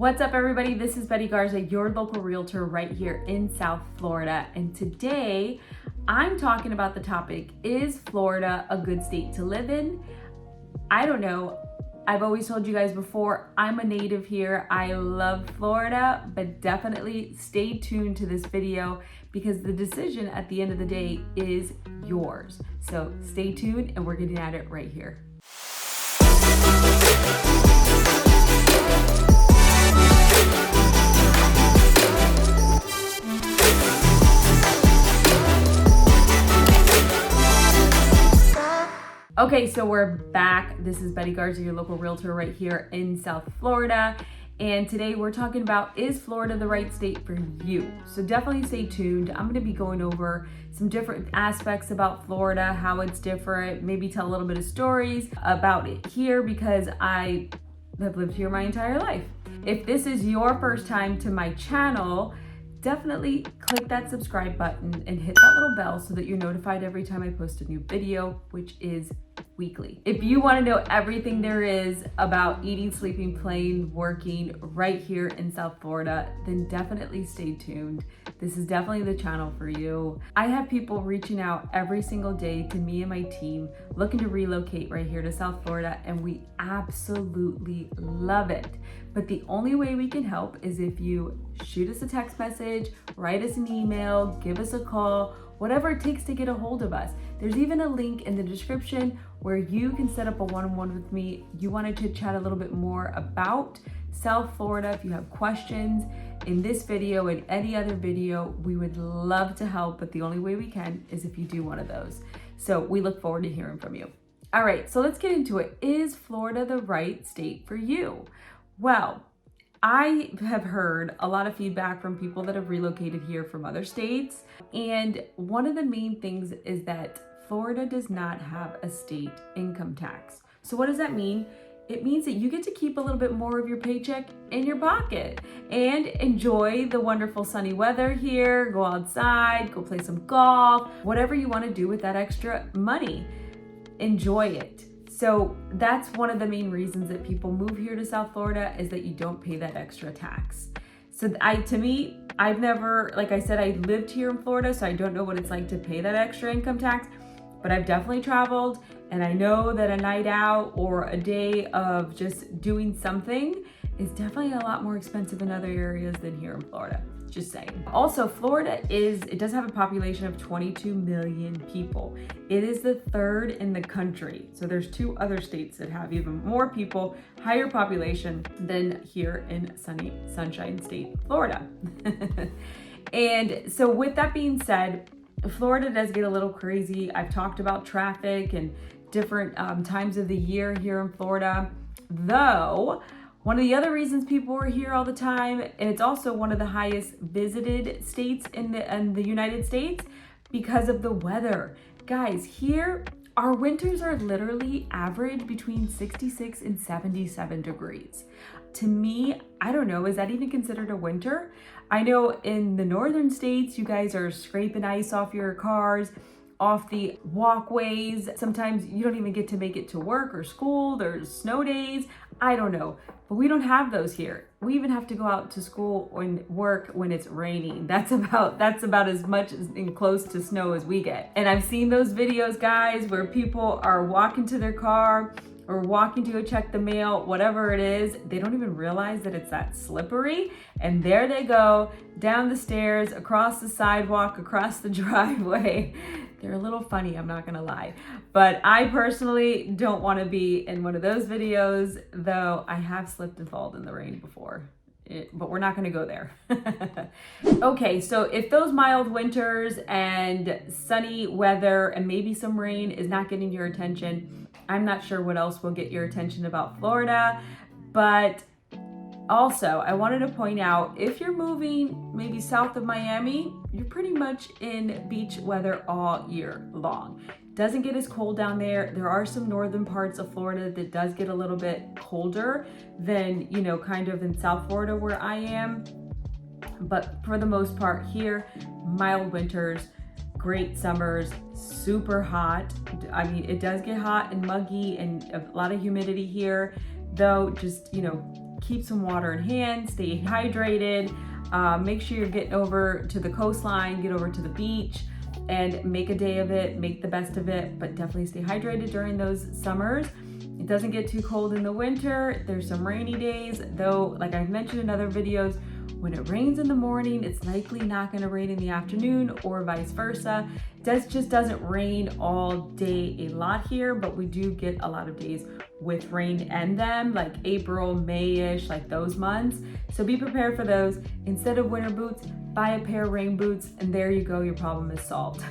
What's up, everybody? This is Betty Garza, your local realtor right here in South Florida. And today I'm talking about the topic, is Florida a good state to live in? I don't know. I've always told you guys before, I'm a native here. I love Florida, but definitely stay tuned to this video because the decision at the end of the day is yours. So stay tuned and we're getting at it right here. Okay, so we're back. This is Betty Garza, your local realtor right here in South Florida. And today we're talking about, is Florida the right state for you? So definitely stay tuned. I'm gonna be going over some different aspects about Florida, how it's different, maybe tell a little bit of stories about it here because I have lived here my entire life. If this is your first time to my channel, definitely click that subscribe button and hit that little bell so that you're notified every time I post a new video, which is weekly. If you want to know everything there is about eating, sleeping, playing, working right here in South Florida, then definitely stay tuned. This is definitely the channel for you. I have people reaching out every single day to me and my team looking to relocate right here to South Florida, and we absolutely love it. But the only way we can help is if you shoot us a text message, write us an email, give us a call, whatever it takes to get a hold of us. There's even a link in the description where you can set up a one-on-one with me. You wanted to chat a little bit more about South Florida. If you have questions in this video and any other video, we would love to help, but the only way we can is if you do one of those. So we look forward to hearing from you. All right, so let's get into it. Is Florida the right state for you? Well, I have heard a lot of feedback from people that have relocated here from other states. And one of the main things is that Florida does not have a state income tax. So what does that mean? It means that you get to keep a little bit more of your paycheck in your pocket and enjoy the wonderful sunny weather here, go outside, go play some golf, whatever you want to do with that extra money, enjoy it. So that's one of the main reasons that people move here to South Florida is that you don't pay that extra tax. So to me, I've never, like I said, I lived here in Florida, so I don't know what it's like to pay that extra income tax, but I've definitely traveled and I know that a night out or a day of just doing something is definitely a lot more expensive in other areas than here in Florida. Just saying. Also, Florida it does have a population of 22 million people. It is the third in the country. So there's two other states that have even more people, higher population than here in sunny Sunshine State, Florida. And so with that being said, Florida does get a little crazy. I've talked about traffic and different times of the year here in Florida, though. One of the other reasons people are here all the time, and it's also one of the highest visited states in the United States because of the weather. Guys, here, our winters are literally average between 66 and 77 degrees. To me, I don't know, is that even considered a winter? I know in the northern states, you guys are scraping ice off your cars, off the walkways. Sometimes you don't even get to make it to work or school. There's snow days. I don't know, but we don't have those here. We even have to go out to school and work when it's raining. That's about as much and close to snow as we get. And I've seen those videos, guys, where people are walking to their car or walking to go check the mail, whatever it is, they don't even realize that it's that slippery. And there they go, down the stairs, across the sidewalk, across the driveway. They're a little funny, I'm not gonna lie. But I personally don't wanna be in one of those videos, though I have slipped and fallen in the rain before. But we're not gonna go there. Okay, so if those mild winters and sunny weather and maybe some rain is not getting your attention, I'm not sure what else will get your attention about Florida. But also, I wanted to point out, if you're moving maybe south of Miami, you're pretty much in beach weather all year long. Doesn't get as cold down there. There are some northern parts of Florida that does get a little bit colder than, you know, kind of in South Florida where I am. But for the most part here, mild winters, great summers, super hot. I mean, it does get hot and muggy and a lot of humidity here, though, just, you know, keep some water in hand, stay hydrated, make sure you're getting over to the coastline, get over to the beach, and make a day of it, make the best of it, but definitely stay hydrated during those summers. It doesn't get too cold in the winter. There's some rainy days, though, like I've mentioned in other videos, when it rains in the morning, it's likely not gonna rain in the afternoon or vice versa. It just doesn't rain all day a lot here, but we do get a lot of days with rain and them, like April, May-ish, like those months. So be prepared for those. Instead of winter boots, buy a pair of rain boots, and there you go, your problem is solved.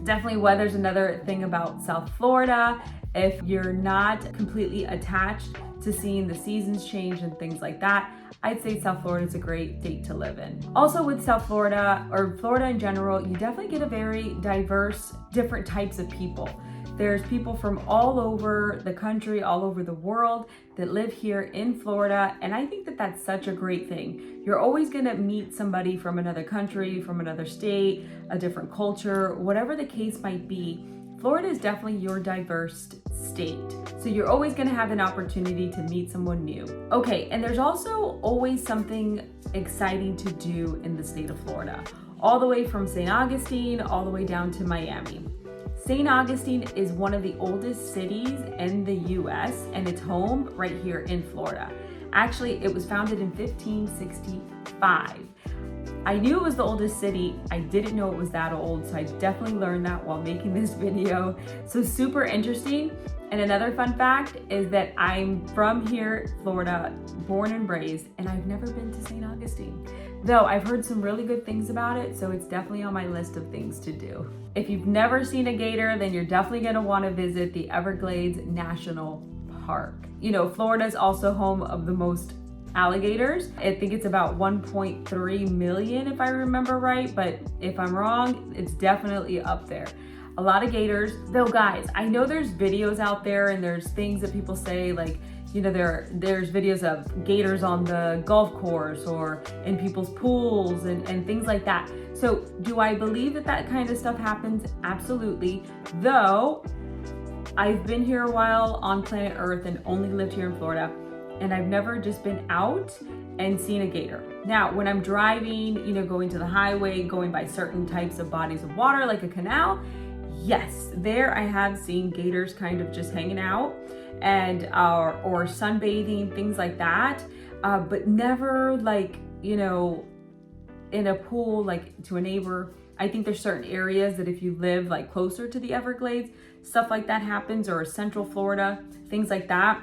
Definitely weather's another thing about South Florida. If you're not completely attached to seeing the seasons change and things like that, I'd say South Florida is a great state to live in. Also with South Florida, or Florida in general, you definitely get a very diverse, different types of people. There's people from all over the country, all over the world that live here in Florida, and I think that that's such a great thing. You're always gonna meet somebody from another country, from another state, a different culture, whatever the case might be. Florida is definitely your diverse state. So you're always gonna have an opportunity to meet someone new. Okay, and there's also always something exciting to do in the state of Florida, all the way from St. Augustine, all the way down to Miami. St. Augustine is one of the oldest cities in the US, and it's home right here in Florida. Actually, it was founded in 1565. I knew it was the oldest city. I didn't know it was that old, so I definitely learned that while making this video. So super interesting. And another fun fact is that I'm from here, Florida, born and raised, and I've never been to St. Augustine. Though I've heard some really good things about it, so it's definitely on my list of things to do. If you've never seen a gator, then you're definitely gonna wanna visit the Everglades National Park. You know, Florida is also home of the most alligators. I think it's about 1.3 million if I remember right, but if I'm wrong, it's definitely up there. A lot of gators. Though guys, I know there's videos out there and there's things that people say like, you know, there's videos of gators on the golf course or in people's pools and things like that. So do I believe that that kind of stuff happens? Absolutely. Though I've been here a while on planet Earth and only lived here in Florida, and I've never just been out and seen a gator. Now, when I'm driving, you know, going to the highway, going by certain types of bodies of water, like a canal, yes, there I have seen gators kind of just hanging out and or sunbathing, things like that, but never like, you know, in a pool, like to a neighbor. I think there's certain areas that if you live like closer to the Everglades, stuff like that happens, or Central Florida, things like that.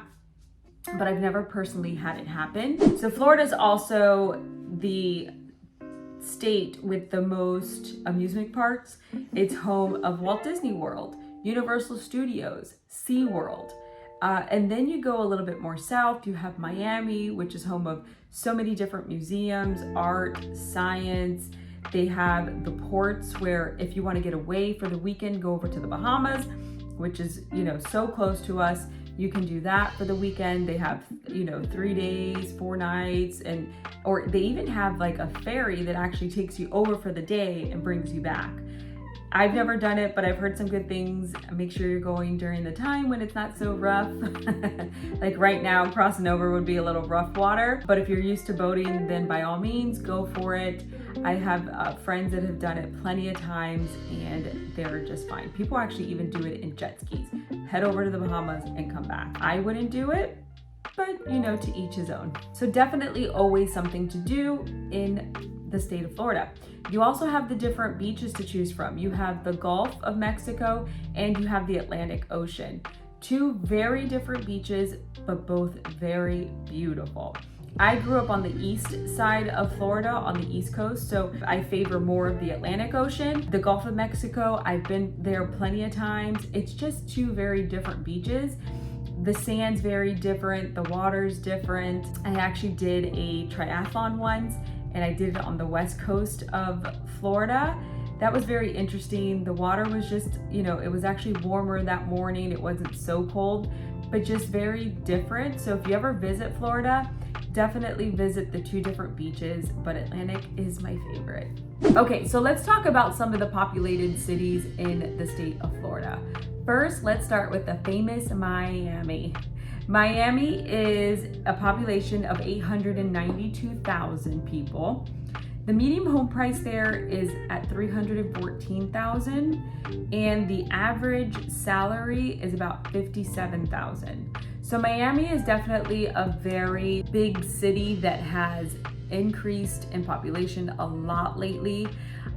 But I've never personally had it happen. So Florida is also the state with the most amusement parks. It's home of Walt Disney World, Universal Studios, SeaWorld. And then you go a little bit more south, you have Miami, which is home of so many different museums, art, science. They have the ports where if you want to get away for the weekend, go over to the Bahamas, which is, you know, so close to us. You can do that for the weekend. They have, you know, 3 days, 4 nights, or they even have like a ferry that actually takes you over for the day and brings you back. I've never done it, but I've heard some good things. Make sure you're going during the time when it's not so rough. Like right now, crossing over would be a little rough water, but if you're used to boating, then by all means, go for it. I have friends that have done it plenty of times and they're just fine. People actually even do it in jet skis. Head over to the Bahamas and come back. I wouldn't do it, but you know, to each his own. So definitely always something to do in the state of Florida. You also have the different beaches to choose from. You have the Gulf of Mexico and you have the Atlantic Ocean. 2 very different beaches, but both very beautiful. I grew up on the east side of Florida, on the East Coast, so I favor more of the Atlantic Ocean. The Gulf of Mexico, I've been there plenty of times. It's just 2 very different beaches. The sand's very different, the water's different. I actually did a triathlon once, and I did it on the west coast of Florida. That was very interesting. The water was just, you know, it was actually warmer that morning. It wasn't so cold, but just very different. So if you ever visit Florida, definitely visit the 2 different beaches, but Atlantic is my favorite. Okay, so let's talk about some of the populated cities in the state of Florida. First, let's start with the famous Miami. Miami is a population of 892,000 people. The median home price there is at $314,000, and the average salary is about $57,000. So Miami is definitely a very big city that has increased in population a lot lately.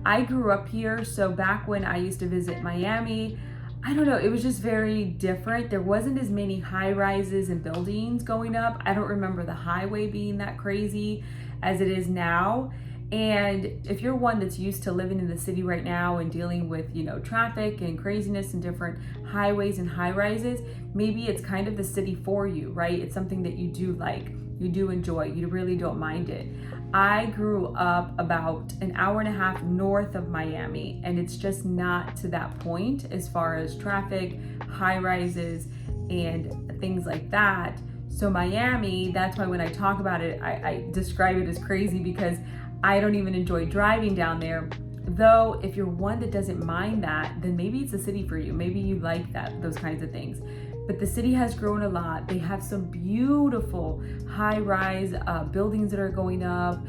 I grew up here, so back when I used to visit Miami, I don't know, it was just very different. There wasn't as many high rises and buildings going up. I don't remember the highway being that crazy as it is now. And if you're one that's used to living in the city right now and dealing with, traffic and craziness and different highways and high rises, maybe it's kind of the city for you, right? It's something that you do like, you do enjoy, you really don't mind it. I grew up about an hour and a half north of Miami, and it's just not to that point as far as traffic, high rises, and things like that. So Miami, that's why when I talk about it, I describe it as crazy because I don't even enjoy driving down there. Though if you're one that doesn't mind that, then maybe it's a city for you. Maybe you like those kinds of things. But the city has grown a lot. They have some beautiful high-rise buildings that are going up,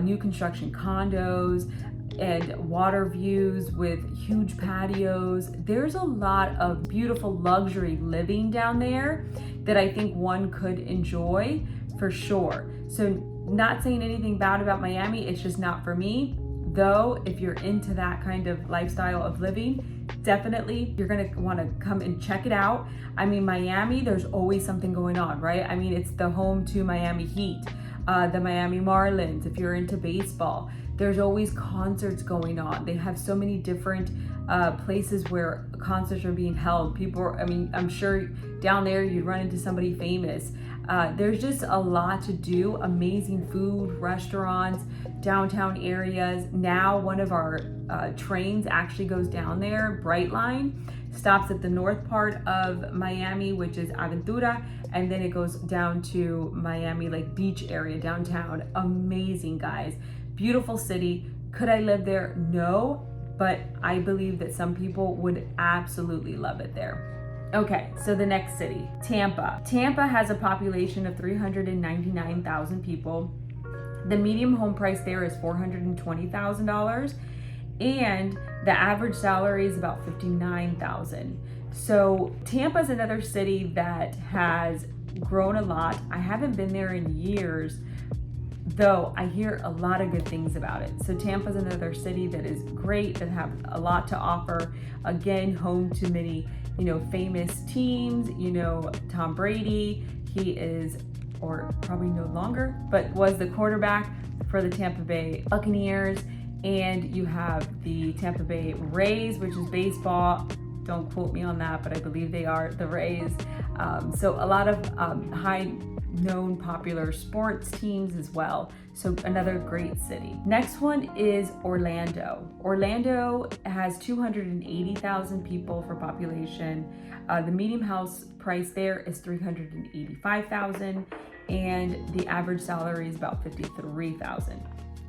new construction condos, and water views with huge patios. There's a lot of beautiful luxury living down there that I think one could enjoy for sure. So not saying anything bad about Miami, it's just not for me. Though, if you're into that kind of lifestyle of living, definitely you're gonna wanna come and check it out. I mean, Miami, there's always something going on, right? I mean, it's the home to Miami Heat, the Miami Marlins, if you're into baseball. There's always concerts going on. They have so many different places where concerts are being held. I'm sure down there you'd run into somebody famous. There's just a lot to do, amazing food, restaurants, downtown areas. Now one of our trains actually goes down there, Brightline, stops at the north part of Miami, which is Aventura, and then it goes down to Miami, like beach area, downtown. Amazing, guys. Beautiful city. Could I live there? No, but I believe that some people would absolutely love it there. Okay, so the next city, Tampa. Tampa has a population of 399,000 people. The median home price there is $420,000, and the average salary is about $59,000. So Tampa is another city that has grown a lot. I haven't been there in years, though I hear a lot of good things about it. So Tampa is another city that is great, that have a lot to offer. Again, home to many, famous teams. Tom Brady, he is, or probably no longer, but was the quarterback for the Tampa Bay Buccaneers. And you have the Tampa Bay Rays, which is baseball. Don't quote me on that, but I believe they are the Rays. So a lot of high known popular sports teams as well. So another great city. Next one is Orlando. Orlando has 280,000 people for population. The median house price there is $385,000, and the average salary is about $53,000.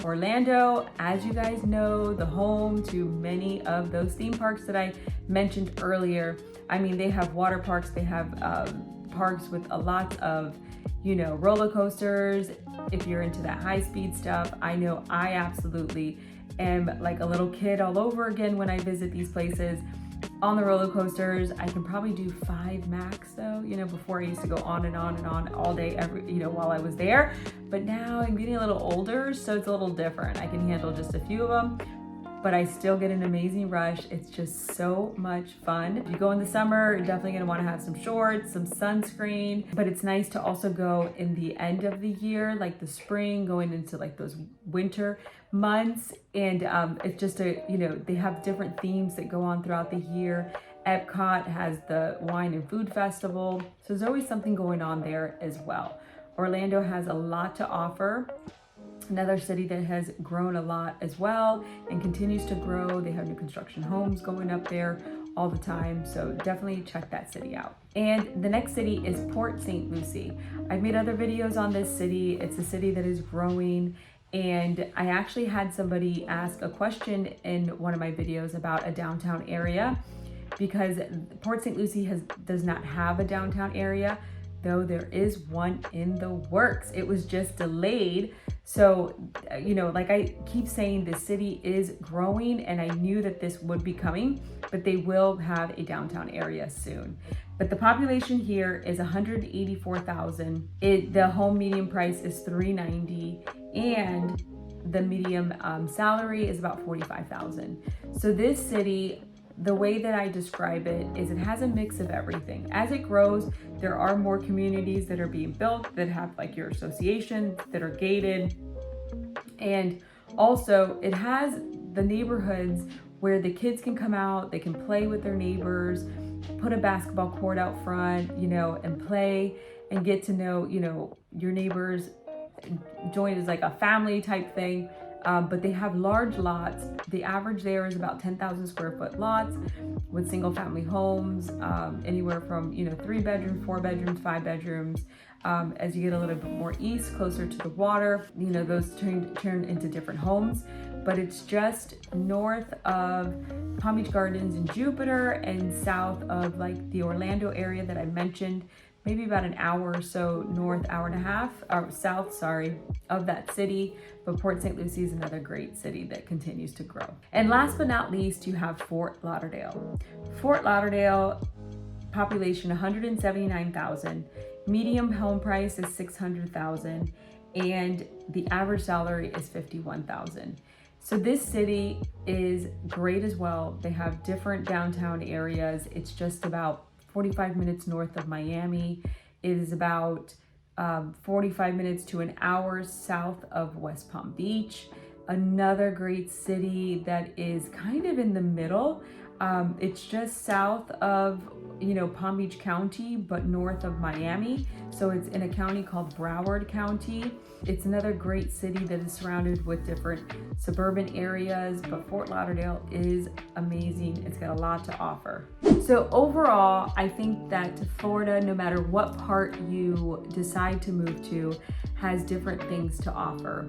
Orlando, as you guys know, the home to many of those theme parks that I mentioned earlier. I mean, they have water parks, they have parks with a lot of roller coasters. If you're into that high speed stuff, I know I absolutely am like a little kid all over again when I visit these places. On the roller coasters, I can probably do 5 max though. Before I used to go on and on and on all day, while I was there. But now I'm getting a little older, so it's a little different. I can handle just a few of them, but I still get an amazing rush. It's just so much fun. If you go in the summer, you're definitely gonna wanna have some shorts, some sunscreen, but it's nice to also go in the end of the year, like the spring, going into like those winter months. And it's just they have different themes that go on throughout the year. Epcot has the Wine and Food Festival. So there's always something going on there as well. Orlando has a lot to offer. Another city that has grown a lot as well and continues to grow. They have new construction homes going up there all the time. So definitely check that city out. And the next city is Port St. Lucie. I've made other videos on this city. It's a city that is growing. And I actually had somebody ask a question in one of my videos about a downtown area, because Port St. Lucie does not have a downtown area. though there is one in the works. It was just delayed. So, like I keep saying, the city is growing, and I knew that this would be coming, but they will have a downtown area soon. But the population here is 184,000. The home median price is $390, and the medium salary is about $45,000. So this city, the way that I describe it is it has a mix of everything. As it grows, there are more communities that are being built that have like your associations that are gated. And also it has the neighborhoods where the kids can come out, they can play with their neighbors, put a basketball court out front, and play and get to know, your neighbors, join as like a family type thing. But they have large lots. The average there is about 10,000 square foot lots with single family homes, anywhere from 3 bedrooms, 4 bedrooms, 5 bedrooms. As you get a little bit more east, closer to the water, those turn into different homes. But it's just north of Palm Beach Gardens and Jupiter, and south of like the Orlando area that I mentioned. Maybe about an hour or so north, hour and a half, or south, of that city. But Port St. Lucie is another great city that continues to grow. And last but not least, you have Fort Lauderdale. Fort Lauderdale, population 179,000. Medium home price is $600,000, and the average salary is $51,000. So this city is great as well. They have different downtown areas. It's just about 45 minutes north of Miami. It is about 45 minutes to an hour south of West Palm Beach. Another great city that is kind of in the middle. It's just south of Palm Beach County, but north of Miami. So it's in a county called Broward County. It's another great city that is surrounded with different suburban areas, but Fort Lauderdale is amazing. It's got a lot to offer. So overall, I think that Florida, no matter what part you decide to move to, has different things to offer.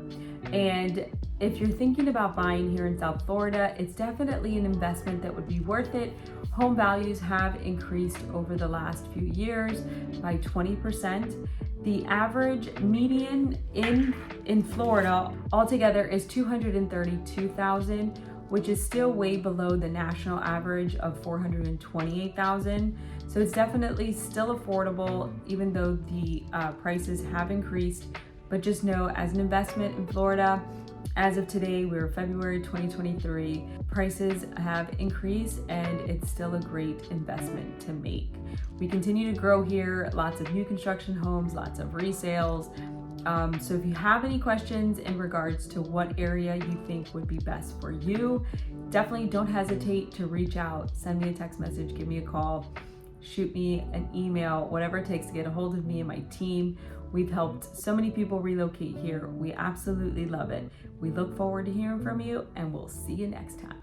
And if you're thinking about buying here in South Florida, it's definitely an investment that would be worth it. Home values have increased over the last few years by 20%. The average median in Florida altogether is $232,000, which is still way below the national average of $428,000. So it's definitely still affordable, even though the prices have increased. But just know, as an investment in Florida, as of today, we're February 2023, prices have increased, and it's still a great investment to make. We continue to grow here, lots of new construction homes, lots of resales. So if you have any questions in regards to what area you think would be best for you, definitely don't hesitate to reach out, send me a text message, give me a call, shoot me an email, whatever it takes to get a hold of me and my team. We've helped so many people relocate here. We absolutely love it. We look forward to hearing from you, and we'll see you next time.